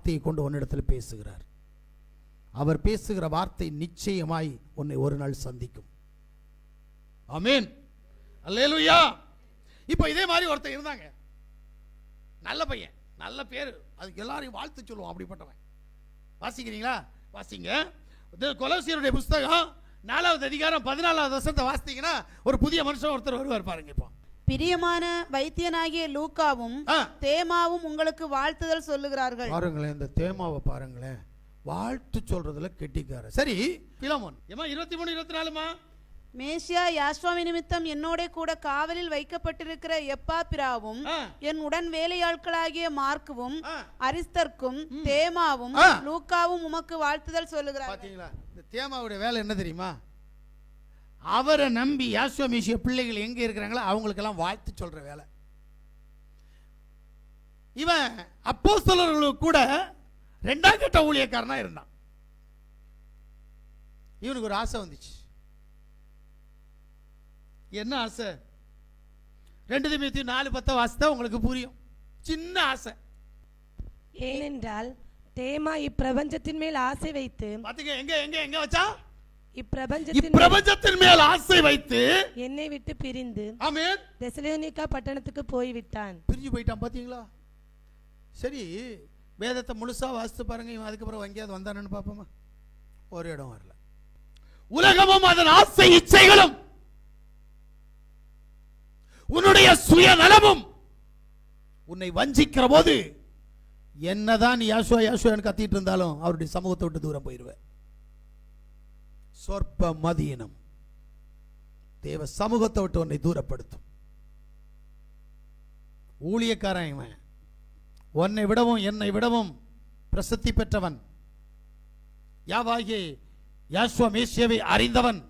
வார்த்தையை கொண்டு உன்னிடத்தில் பேசுகிறார். அவர் பேசுகிற வார்த்தை நிச்சயமாய் உன்னை ஒரு நாள் சந்திக்கும். ஆமென், அல்லேலூயா. இப்போ இதே மாதிரி ஒருத்தர் இருந்தாங்க, நல்ல பையன், நல்ல பேர், அதுக்கு எல்லாரையும் வாழ்த்து சொல்லுவோம் அப்படிப்பட்டவன். வாசிக்கிறீங்களா? வாசிங்க. கொலோசியருடைய புஸ்தகம் 4வது அதிகாரம் 14வது வசனத்தை வாசித்தீங்கன்னா ஒரு புதிய மனுஷன் ஒருத்தர் வருவார் பாருங்க. இப்போ பிரியமான வைத்தியனாகிய லூக்காவும் தேமாவும் உங்களுக்கு வாழ்த்துதல் சொல்லுகிறார்கள். பாருங்களேன், இந்த தேமாவை பாருங்களேன், வாழ்த்து சொல்றதுல கெட்டிக்கார. சரி, பிலமோன் 23 24மா? மேசியா யாஸ்வாமி நிமித்தம் என்னோட கூட காவலில் வைக்கப்பட்டிருக்கிற எப்பாப்பிராவும் என் உடன் வேலையாட்களாகிய மார்க்குவும் அரிஸ்தர்க்கும் தேமாவும் லூக்காவும் உமக்கு வாழ்த்துதல் சொல்லுகிறார். பாத்தீங்களா? இந்த தேமாவுடைய வேலை என்ன தெரியுமா? அவரை நம்பி யாஸ்வா மேசியா பிள்ளைகள் எங்க இருக்கிறாங்களோ அவங்களுக்கெல்லாம் வாழ்த்து சொல்ற வேலை. இவன் அப்போஸ்தலர்களுக்கு கூட 2ஆம் கட்ட ஊழியக்காரனா இருந்தான். இவனுக்கு ஒரு ஆசை வந்துச்சு. என்ன ஆசை? 2 தீமோத்தேயு 4:10 வாசித்தா உங்களுக்கு புரியும். சின்ன ஆசை. ஏனென்றால் தேமா இப்பிரபஞ்சத்தின் மேல் ஆசை வைத்து, பாத்தீங்க, எங்க எங்க எங்க வச்சா? இப்பிரபஞ்சத்தின் மேல் ஆசை வைத்து என்னை விட்டு பிரிந்து, ஆமென், தெசலோனிக்கா பட்டணத்துக்கு போய்விட்டான். பிரிஞ்சு போயிட்டான். பாத்தீங்களா? சரி, வேதத்தை முழுசா வாசித்து பாருங்க. இவன் அதுக்கப்புறம் எங்கேயாவது வந்தானு பாப்போமா? ஒரு இடம் வரல. உலகமும் அதன் ஆசை இச்சைகளும் உன்னுடைய சுயநலமும் உன்னை வஞ்சிக்கிற போது என்னதான் யாசுவா யாசுவான்னு கத்திட்டு இருந்தாலும் அவருடைய சமூகத்தை விட்டு தூரம் போயிருவேன். சொற்ப மதியினம் தேவ சமூகத்தை விட்டு உன்னை தூரப்படுத்தும். ஊழியக்காரன் இவன். உன்னை விடவும் என்னை விடவும் பிரசித்தி பெற்றவன், யாவாகிய யாசுவா மேசியாவை அறிந்தவன்,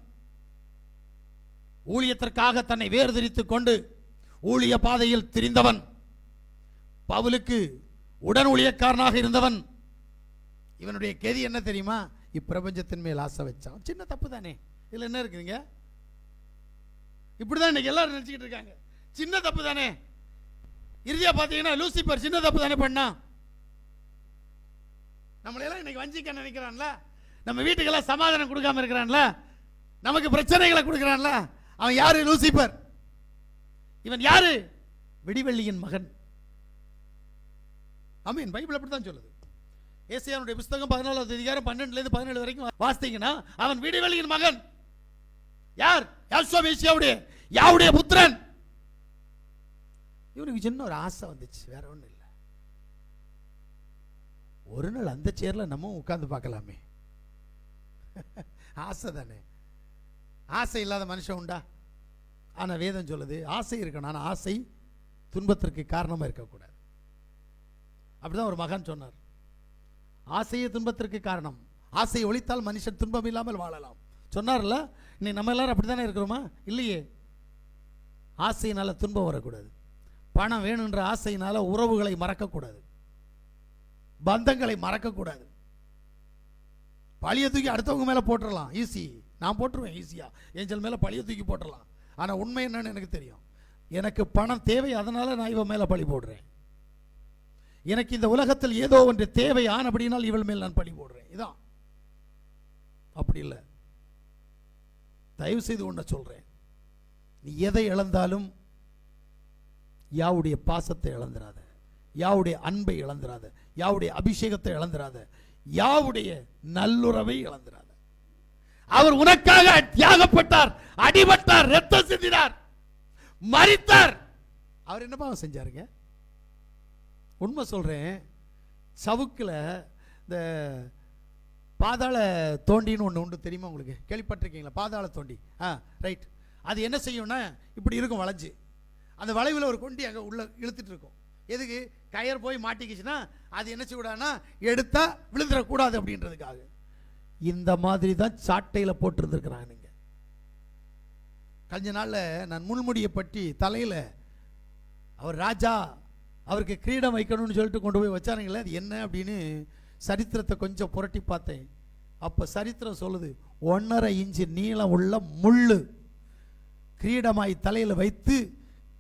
ஊழியத்திற்காக தன்னை வேறுதிரித்துக் கொண்டு ஊழிய பாதையில் திரிந்தவன், பவுலுக்கு உடன் ஊழியக்காரனாக இருந்தவன். இவனுடைய கெதி என்ன தெரியுமா? இப்பிரபஞ்சத்தின் மேல் ஆசை வச்சான். சின்ன தப்பு தானே, இதுல என்ன இருக்குங்க? இப்படிதான் இன்னைக்கு எல்லாரும் நினைச்சுக்கிட்டு இருக்காங்க. சின்ன தப்பு தானே. இறுதியா பாத்தீங்கன்னா லூசிபர் சின்ன தப்பு தானே பண்ணா. நம்மளெல்லாம் இன்னைக்கு வஞ்சிக்க நினைக்கிறான்ல, நம்ம வீட்டுக்கெல்லாம் சமாதானம் கொடுக்காம இருக்கிறான்ல, நமக்கு பிரச்சனைகளை கொடுக்கிறான்ல, அவன் யாரு? லூசிபர். இவன் யாரு? விடிவெள்ளியின் மகன். ஆமென். பைபிள் அப்படித்தான் சொல்லுது. ஏசாயாவுடைய புஸ்தகம் 14வது அதிகாரம் 12லிருந்து 17 வரைக்கும் வாசித்தீங்கன்னா அவன் விடிவெள்ளியின் மகன். யார்? யாசுவா மேசியாவுடைய யாவுடைய புத்திரன். இவனுக்கு சின்ன ஒரு ஆசை வந்துச்சு, வேற ஒண்ணும் இல்லை. ஒரு நாள் அந்த சேர்ல நம்ம உட்கார்ந்து பார்க்கலாமே. ஆசை தானே. ஆசை இல்லாத மனுஷன் உண்டா? ஆனா வேதம் சொல்லுது ஆசை இருக்கணும், ஆனா ஆசை துன்பத்திற்கு காரணமா இருக்கக்கூடாது. அப்படிதான் ஒரு மகன் சொன்னார், ஆசையே துன்பத்திற்கு காரணம், ஆசையை ஒழித்தால் மனுஷன் துன்பம் இல்லாமல் வாழலாம் சொன்னார்ல. இன்னைக்கு நம்ம எல்லாரும் அப்படித்தானே இருக்கிறோமா? இல்லையே. ஆசையினால துன்பம் வரக்கூடாது. பணம் வேணுன்ற ஆசையினால உறவுகளை மறக்கக்கூடாது, பந்தங்களை மறக்கக்கூடாது. பழிய தூக்கி அடுத்தவங்க மேல போட்டுடலாம், ஈஸி. நான் போட்டுருவேன் ஈஸியா, ஏஞ்சல் மேல பழிய தூக்கி போட்டுடலாம். ஆனா உண்மை என்னன்னு எனக்கு தெரியும். எனக்கு பணம் தேவை, அதனால நான் இவன் மேல பழி போடுறேன். எனக்கு இந்த உலகத்தில் ஏதோ ஒன்று தேவை ஆனபடினால் இவள் மேல் நான் பழி போடுறேன். இதான். அப்படி இல்லை. தயவு செய்து ஒன்றை சொல்றேன், நீ எதை இழந்தாலும் யாவுடைய பாசத்தை இழந்துராத, யாவுடைய அன்பை இழந்துராத, யாவுடைய அபிஷேகத்தை இழந்துராத, யாவுடைய நல்லுறவை இழந்துராத. அவர் உனக்காக தியாகப்பட்டார், அடிபட்டார், ரத்தம் சிந்தினார், மரித்தார். அவர் என்னப்பா செஞ்சாருங்க? உண்மை சொல்றேன். சவுக்குல இந்த பாதாள தோண்டின்னு ஒன்று உண்டு, தெரியுமா உங்களுக்கு? கேள்விப்பட்டிருக்கீங்களா? பாதாள தோண்டி. ரைட். அது என்ன செய்யும்னா இப்படி இருக்கும் வளைஞ்சு, அந்த வளைவில் ஒரு கொண்டி அங்கே உள்ள இழுத்துட்டு இருக்கும். எதுக்கு? கயர் போய் மாட்டிக்கிச்சுன்னா அது என்ன செய்யக்கூடாதுன்னா எடுத்தா விழுந்துடக்கூடாது அப்படின்றதுக்காக. இந்த மாதிரி தான் சாட்டையில் போட்டிருந்துருக்கிறாங்க. கொஞ்ச நாளில் நான் முள்முடியை பற்றி தலையில் அவர் ராஜா அவருக்கு கிரீடம் வைக்கணும்னு சொல்லிட்டு கொண்டு போய் வச்சாருங்களே, அது என்ன அப்படின்னு சரித்திரத்தை கொஞ்சம் புரட்டி பார்த்தேன். அப்போ சரித்திரம் சொல்லுது 1.5 இன்ச்சு நீளம் உள்ள முள்ளு கிரீடமாய் தலையில் வைத்து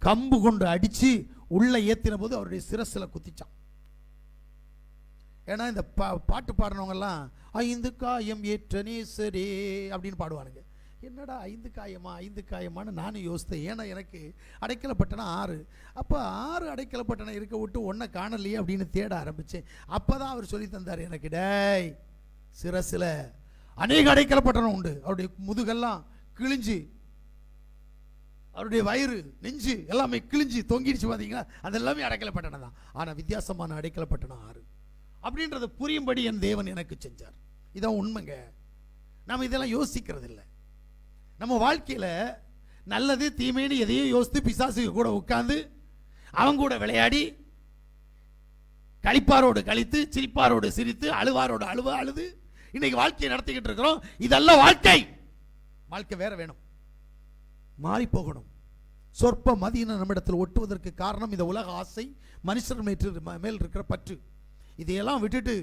கம்பு கொண்டு அடித்து உள்ள ஏற்றின போது அவருடைய சிரசில் குத்திச்சான். ஏன்னா இந்த பாட்டு பாடினவங்கெல்லாம் 5 காயம் ஏற்ற நேசரே அப்படின்னு பாடுவானுங்க. என்னடா 5 காயமா 5 காயமானு நானும் யோசித்தேன். ஏன்னா எனக்கு அடைக்கலப்பட்டனம் 6. அப்போ 6 அடைக்கலப்பட்டனம் இருக்க விட்டு ஒன்றை காணலையே அப்படின்னு தேட ஆரம்பித்தேன். அப்போ தான் அவர் சொல்லி தந்தார் எனக்கு, டேய் சிரசில் அநேக அடைக்கலப்பட்டனம் உண்டு. அவருடைய முதுகெல்லாம் கிழிஞ்சு, அவருடைய வயிறு நெஞ்சு எல்லாமே கிழிஞ்சு தொங்கிடுச்சு பார்த்தீங்களா, அது எல்லாமே அடைக்கலப்பட்டனம் தான். ஆனால் வித்தியாசமான அடைக்கலப்பட்டனம் 6 அப்படின்றத புரியும்படி என் தேவன் எனக்கு செஞ்சார். இதான் உண்மைங்க. நம்ம இதெல்லாம் யோசிக்கிறது இல்லை. நம்ம வாழ்க்கையில் நல்லது தீமைன்னு எதையும் யோசித்து பிசாசுக்கு கூட உட்கார்ந்து அவங்க கூட விளையாடி கழிப்பாரோடு கழித்து சிரிப்பாரோடு சிரித்து அழுவாரோடு அழுது இன்னைக்கு வாழ்க்கையை நடத்திக்கிட்டு இருக்கிறோம். இதெல்லாம் வாழ்க்கை. வாழ்க்கை வேற வேணும், மாறி போகணும். சொற்ப மதியின நம்மிடத்தில் ஒட்டுவதற்கு காரணம் இந்த உலக ஆசை, மனுஷர் மேல் இருக்கிற பற்று. இதையெல்லாம் விட்டுட்டு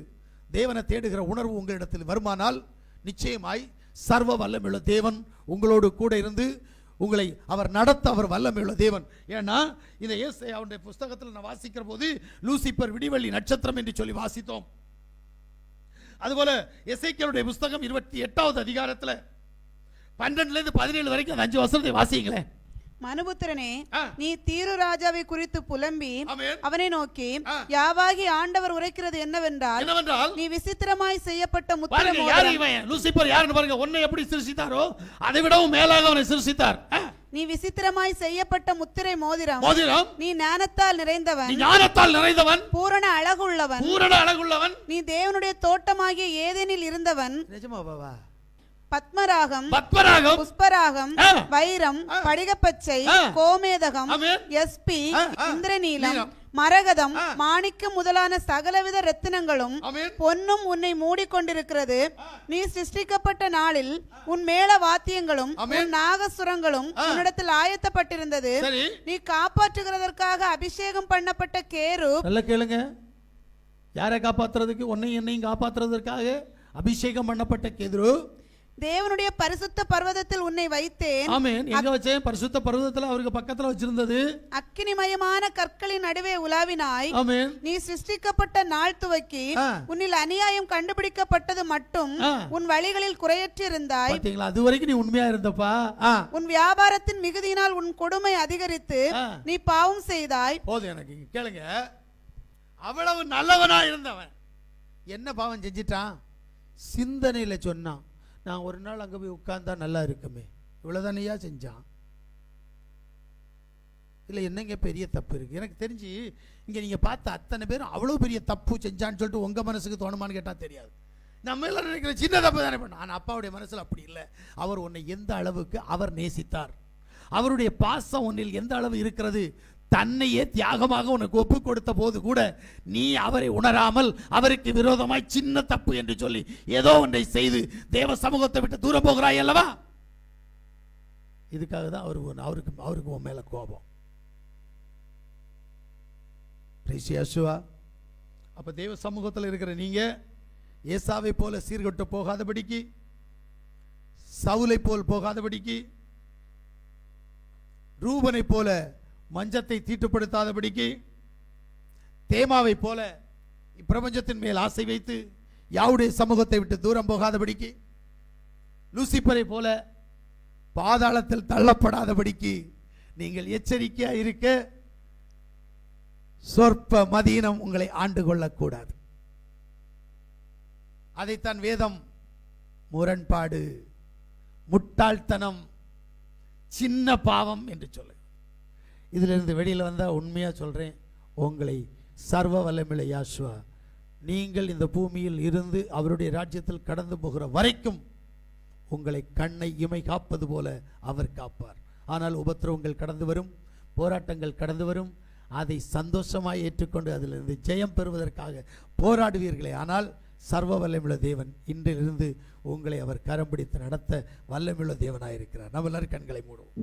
தேவனை தேடுகிற உணர்வு உங்களிடத்தில் வருமானால் நிச்சயமாய் சர்வ வல்லமையுள்ள தேவன் உங்களோடு கூட இருந்து உங்களை அவர் நடத்த அவர் வல்லமையுள்ள தேவன். ஏன்னா இந்த ஏசாயாவுடைய புஸ்தகத்தில் நான் வாசிக்கிற போது லூசிபர் விடிவெள்ளி நட்சத்திரம் என்று சொல்லி வாசித்தோம். அதுபோல எசேக்கியேலுடைய புஸ்தகம் 28வது அதிகாரத்தில் 12 to 17 வரைக்கும் அந்த 5 வசனத்தை வாசிங்களேன். மனுபுத்திரனே, நீ தீரு ராஜாவை குறித்து புலம்பி அவனை நோக்கி, யாவாகி ஆண்டவர் உரைக்கிறது என்னவென்றால், நீ விசித்திரமாய் செய்யப்பட்ட முத்திரை மோதிரம். லூசிபர் யாருன்னு பாருங்க. உன்னை எப்படி சிருஷ்டித்தாரோ அதை விடவும் மேலாக அவனை சிருஷ்டித்தார். நீ விசித்திரமாய் செய்யப்பட்ட முத்திரை மோதிரம். நீ ஞானத்தால் நிறைந்தவன், பூரண அழகுள்ளவன், நீ தேவனுடைய தோட்டமாகிய ஏதேனில் இருந்தவன். நிஜமாவா? பத்மராகம், புஷ்பராகம், வைரம், படிகப்பச்சை, கோமேதகம், எஸ்பி, இந்திரநீலம், மரகதம், மாணிக்கம் முதலான சகலவித ரத்தினங்களும் பொன்னும் உன்னை மூடிக்கொண்டிருக்கிறது. நீ சிருஷ்டிக்கப்பட்ட நாளில் உன் மேள வாத்தியங்களும் உன் நாகசுரங்களும் உன்னிடத்தில் ஆயத்தப்பட்டிருந்தது. நீ காப்பாற்றுகிறதற்காக அபிஷேகம் பண்ணப்பட்ட கேருப். நல்ல கேளுங்க, யாரை காப்பாற்றுறதுக்கு? உன்னையும் என்னையும் காப்பாற்றுறதற்காக அபிஷேகம் பண்ணப்பட்ட கேதுரு. தேவனுடைய பரிசுத்த பர்வதத்தில் உன்னை வைத்தேன். ஆமென். எங்க வச்சேன்? பரிசுத்த பர்வதத்தில் அவருக்கு பக்கத்துல வச்சிருந்தது. அக்கினிமயமான கற்களின் நடுவே உலாவினாய். ஆமென். நீ சிருஷ்டிக்கப்பட்ட நாள் துவக்கி உன்னில் அநியாயம் கண்டுபிடிக்கப்பட்டது மட்டும் உன் வழிகளில் குறையற்று இருந்தாய். பாத்தீங்களா? அது வரைக்கும் நீ உண்மையா இருந்தப்பா. உன் வியாபாரத்தின் மிகுதியினால் உன் கொடுமை அதிகரித்து நீ பாவம் செய்தாய். போதும் எனக்கு. கேளுங்க, அவ்வளவு நல்லவனா இருந்தவன் என்ன பாவம் செஞ்சிட்டான்? சிந்தனையில சொன்னான், நான் ஒரு நாள் அங்கே போய் உட்கார்ந்தா நல்லா இருக்குமே. இவ்வளோதானையா செஞ்சான்? இல்லை என்னங்க பெரிய தப்பு இருக்குது? எனக்கு தெரிஞ்சு இங்கே நீங்கள் பார்த்த அத்தனை பேரும் அவ்வளோ பெரிய தப்பு செஞ்சான்னு சொல்லிட்டு உங்கள் மனசுக்கு தோணுமான்னு கேட்டால் தெரியாது. நம்ம எல்லாம் நினைக்கிற சின்ன தப்பு தானே பண்ணோம். ஆனால் அப்பாவுடைய மனசில் அப்படி இல்லை. அவர் உன்னை எந்த அளவுக்கு அவர் நேசித்தார், அவருடைய பாசம் உன்னில் எந்த அளவு இருக்கிறது. தன்னையே தியாகமாக உனக்கு ஒப்பு கொடுத்த போது கூட நீ அவரை உணராமல் அவருக்கு விரோதமாய் சின்ன தப்பு என்று சொல்லி ஏதோ ஒன்றை செய்து தேவ சமூகத்தை விட்டு தூரம் போகிறாய் அல்லவா? இதுக்காக தான் அவருக்கு உன் மேல கோபம். அப்ப தேவ சமூகத்தில் இருக்கிற நீங்க ஏசாவை போல சீர்கட்டு போகாதபடிக்கு, சவுலை போல் போகாதபடிக்கு, ரூபனை போல மஞ்சத்தை தீட்டுப்படுத்தாதபடிக்கு, தேமாவை போல இப்பிரபஞ்சத்தின் மேல் ஆசை வைத்து யாவுடைய சமூகத்தை விட்டு தூரம் போகாதபடிக்கு, லூசிபரை போல பாதாளத்தில் தள்ளப்படாதபடிக்கு நீங்கள் எச்சரிக்கையா இருக்க. சொற்ப மதீனம் உங்களை ஆண்டு கொள்ளக்கூடாது. அதைத்தான் வேதம் முரண்பாடு, முட்டாள்தனம், சின்ன பாவம் என்று சொல்ல. இதிலிருந்து வெளியில் வந்தால் உண்மையாக சொல்கிறேன், உங்களை சர்வ வல்லமையுள்ள யாசுவா நீங்கள் இந்த பூமியில் இருந்து அவருடைய ராஜ்யத்தில் கடந்து போகிற வரைக்கும் உங்களை கண்ணை இமை காப்பது போல அவர் காப்பார். ஆனால் உபத்திரவங்கள் கடந்து வரும், போராட்டங்கள் கடந்து வரும். அதை சந்தோஷமாய் ஏற்றுக்கொண்டு அதிலிருந்து ஜெயம் பெறுவதற்காக போராடுவீர்களே. ஆனால் சர்வ வல்லமையுள்ள தேவன் இன்றிலிருந்து உங்களை அவர் கரம் பிடித்து நடத்த வல்லமையுள்ள தேவனாயிருக்கிறார். நம்ம எல்லாரும் கண்களை மூடுவோம்.